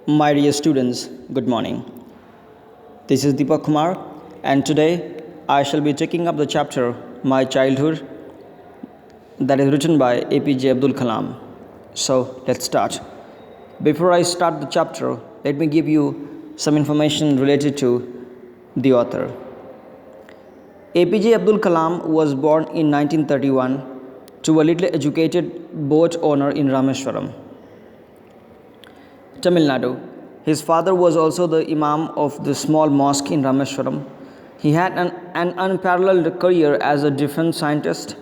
My dear students, good morning. This is Deepak Kumar, and today I shall be taking up the chapter My Childhood that is written by APJ Abdul Kalam. So let's start. Before I start the chapter, let me give you some information related to the author. APJ Abdul Kalam was born in 1931 to a little educated boat owner in Rameswaram, Tamil Nadu. His father was also the Imam of the small mosque in Rameswaram. He had an unparalleled career as a defense scientist,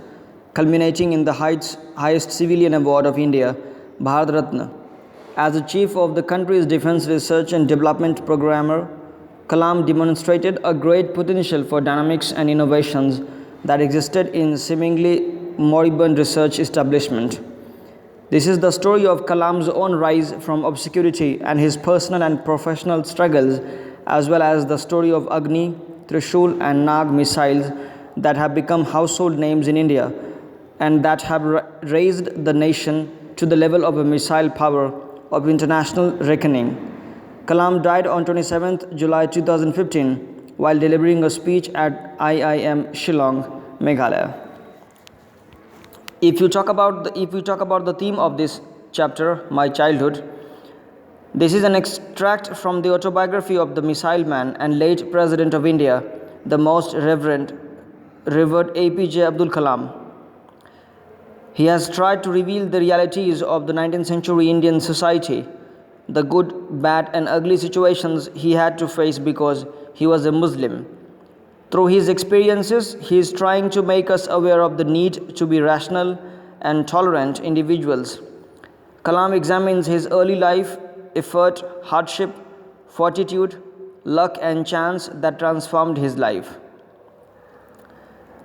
culminating in the highest civilian award of India, Bharat Ratna. As the chief of the country's defense research and development programmer, Kalam demonstrated a great potential for dynamics and innovations that existed in seemingly moribund research establishment. This is the story of Kalam's own rise from obscurity and his personal and professional struggles, as well as the story of Agni, Trishul, and Nag missiles that have become household names in India and that have raised the nation to the level of a missile power of international reckoning. Kalam died on 27th July 2015 while delivering a speech at IIM Shillong, Meghalaya. If you talk about the theme of this chapter, My Childhood, this is an extract from the autobiography of the missile man and late President of India, the most revered APJ Abdul Kalam. He has tried to reveal the realities of the 19th century Indian society, the good, bad, and ugly situations he had to face because he was a Muslim. Through his experiences, he is trying to make us aware of the need to be rational and tolerant individuals. Kalam examines his early life, effort, hardship, fortitude, luck, and chance that transformed his life.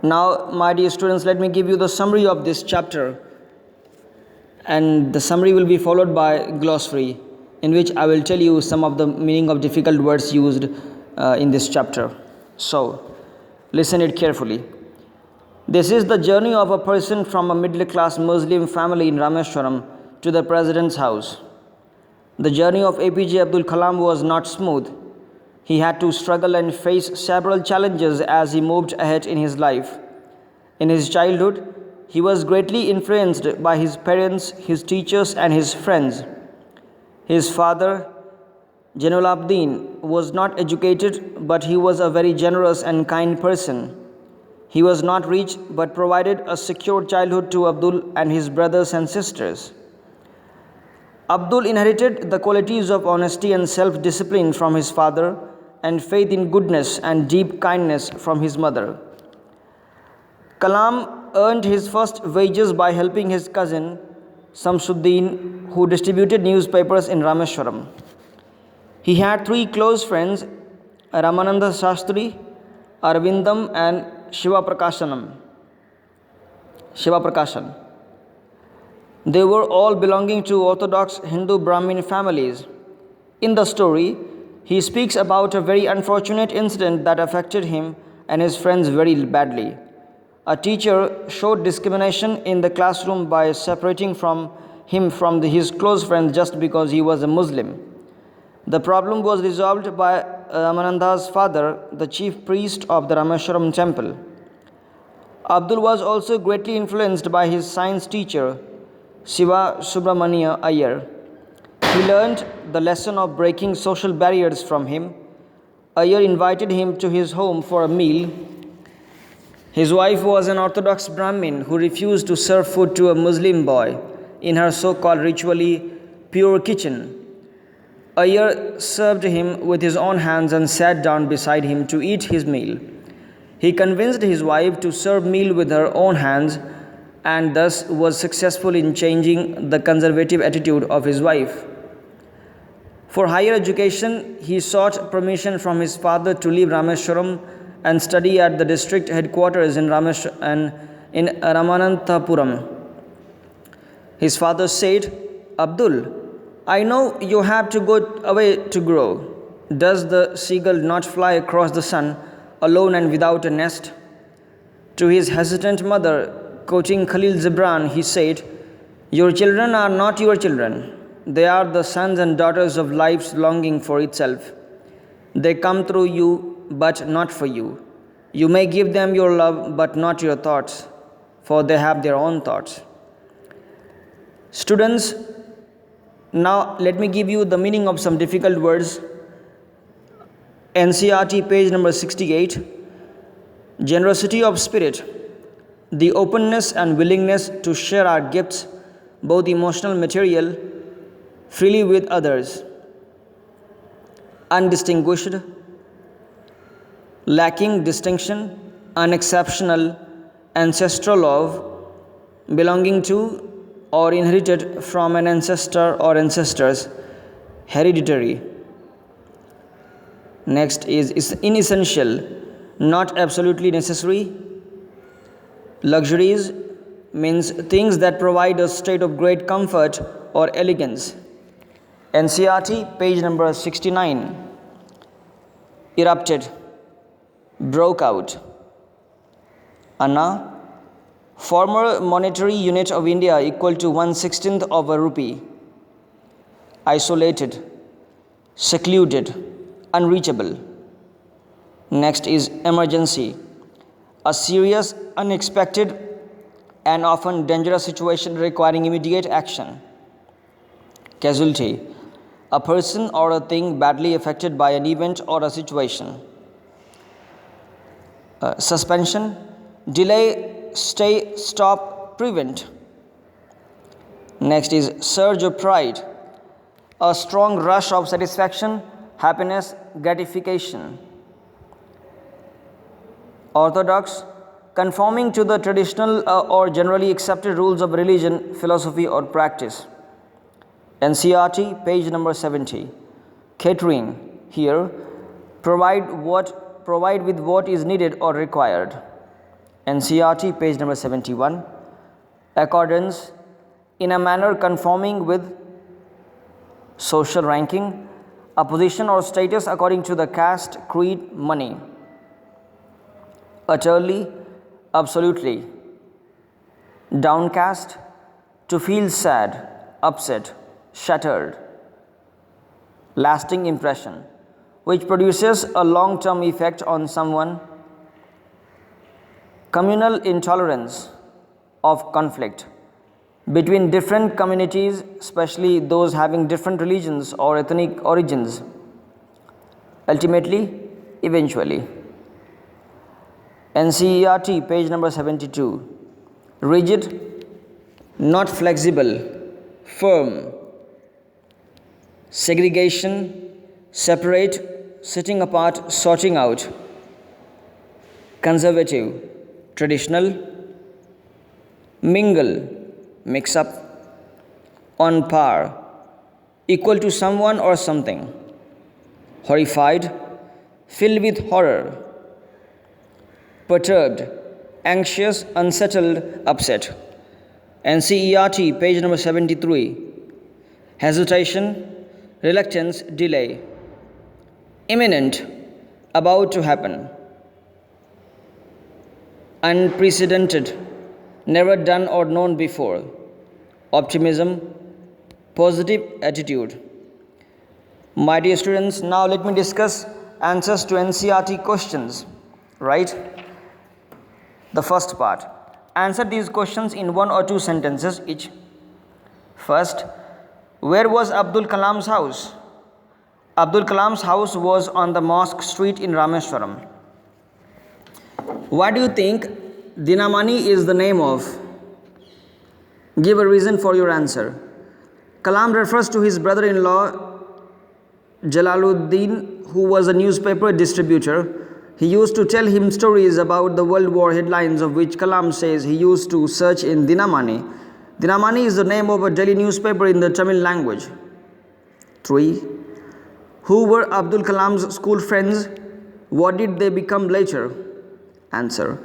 Now, my dear students, let me give you the summary of this chapter, and the summary will be followed by glossary, in which I will tell you some of the meaning of difficult words used in this chapter. So, listen it carefully. This is the journey of a person from a middle-class Muslim family in Rameswaram to the president's house. The journey of APJ Abdul Kalam was not smooth. He had to struggle and face several challenges as he moved ahead in his life. In his childhood, he was greatly influenced by his parents, his teachers, and his friends. His father, Jainul Abdin, was not educated, but he was a very generous and kind person. He was not rich, but provided a secure childhood to Abdul and his brothers and sisters. Abdul inherited the qualities of honesty and self-discipline from his father, and faith in goodness and deep kindness from his mother. Kalam earned his first wages by helping his cousin, Samsuddin, who distributed newspapers in Rameswaram. He had three close friends, Ramananda Shastri, Arvindam, and Shiva Prakashan. They were all belonging to Orthodox Hindu Brahmin families. In the story, he speaks about a very unfortunate incident that affected him and his friends very badly. A teacher showed discrimination in the classroom by separating him from his close friends just because he was a Muslim. The problem was resolved by Ramananda's father, the chief priest of the Rameswaram temple. Abdul was also greatly influenced by his science teacher, Siva Subramania Iyer. He learned the lesson of breaking social barriers from him. Iyer invited him to his home for a meal. His wife was an Orthodox Brahmin who refused to serve food to a Muslim boy in her so-called ritually pure kitchen. Iyer served him with his own hands and sat down beside him to eat his meal. He convinced his wife to serve meal with her own hands and thus was successful in changing the conservative attitude of his wife. For higher education, he sought permission from his father to leave Rameswaram and study at the district headquarters in Ramananthapuram. His father said, "Abdul, I know you have to go away to grow. Does the seagull not fly across the sun alone and without a nest?" To his hesitant mother, quoting Khalil Gibran, he said, "Your children are not your children. They are the sons and daughters of life's longing for itself. They come through you, but not for you. You may give them your love, but not your thoughts, for they have their own thoughts. Students, now let me give you the meaning of some difficult words. NCERT page number 68. Generosity of spirit, the openness and willingness to share our gifts, both emotional and material, freely with others. Undistinguished, lacking distinction, unexceptional, ancestral love, belonging to or inherited from an ancestor or ancestors, hereditary. Next is inessential, not absolutely necessary. Luxuries means things that provide a state of great comfort or elegance. NCERT page number 69. Erupted, broke out. Anna, former monetary unit of India equal to 1/16th of a rupee. Isolated, secluded, unreachable. Next is emergency, a serious, unexpected, and often dangerous situation requiring immediate action. Casualty, a person or a thing badly affected by an event or a situation. Suspension, delay, stay, stop, prevent. Next is surge of pride, a strong rush of satisfaction, happiness, gratification. Orthodox, conforming to the traditional or generally accepted rules of religion, philosophy, or practice. NCERT page number 70. Catering, here, provide with what is needed or required. NCERT page number 71. Accordance, in a manner conforming with social ranking, a position or status according to the caste, creed, money. Utterly, absolutely. Downcast, to feel sad, upset, shattered. Lasting impression, which produces a long-term effect on someone. Communal intolerance of conflict between different communities, especially those having different religions or ethnic origins. Ultimately, eventually. NCERT page number 72. Rigid, not flexible, firm. Segregation, separate, sitting apart, sorting out. Conservative, traditional. Mingle, mix up. On par, equal to someone or something. Horrified, filled with horror. Perturbed, anxious, unsettled, upset. NCERT page number 73. Hesitation, reluctance, delay. Imminent, about to happen. Unprecedented, never done or known before. Optimism, positive attitude. My dear students, now let me discuss answers to NCERT questions, right? The first part. Answer these questions in 1 or 2 sentences each. First, where was Abdul Kalam's house? Abdul Kalam's house was on the Mosque Street in Rameshwaram. Why do you think Dinamani is the name of? Give a reason for your answer. Kalam refers to his brother-in-law Jalaluddin, who was a newspaper distributor. He used to tell him stories about the World War headlines, of which Kalam says he used to search in Dinamani. Dinamani is the name of a daily newspaper in the Tamil language. 3. Who were Abdul Kalam's school friends? What did they become later? Answer.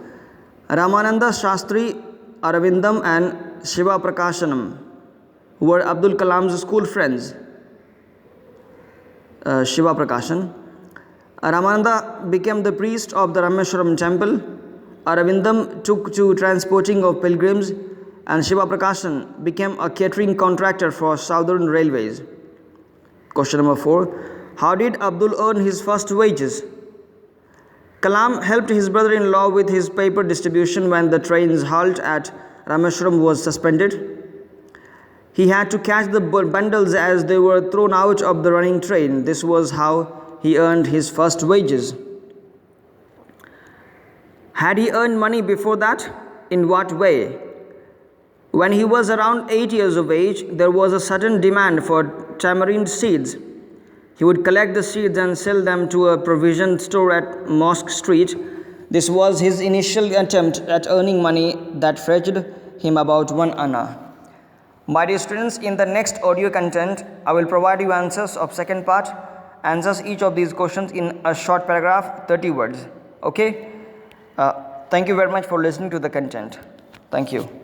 Ramananda Shastri, Aravindam and Shiva Prakashanam were Abdul Kalam's school friends. Shiva Prakashan. Ramananda became the priest of the Rameshwaram temple. Aravindam took to transporting of pilgrims. and Shiva Prakashan became a catering contractor for Southern Railways. Question number 4. How did Abdul earn his first wages? Kalam helped his brother-in-law with his paper distribution when the train's halt at Rameshwaram was suspended. He had to catch the bundles as they were thrown out of the running train. This was how he earned his first wages. Had he earned money before that? In what way? When he was around 8 years of age, there was a sudden demand for tamarind seeds. He would collect the seeds and sell them to a provision store at Mosque Street. This was his initial attempt at earning money that fetched him about 1 anna. My dear students, in the next audio content, I will provide you answers of second part. Answers each of these questions in a short paragraph, 30 words. Okay? Thank you very much for listening to the content. Thank you.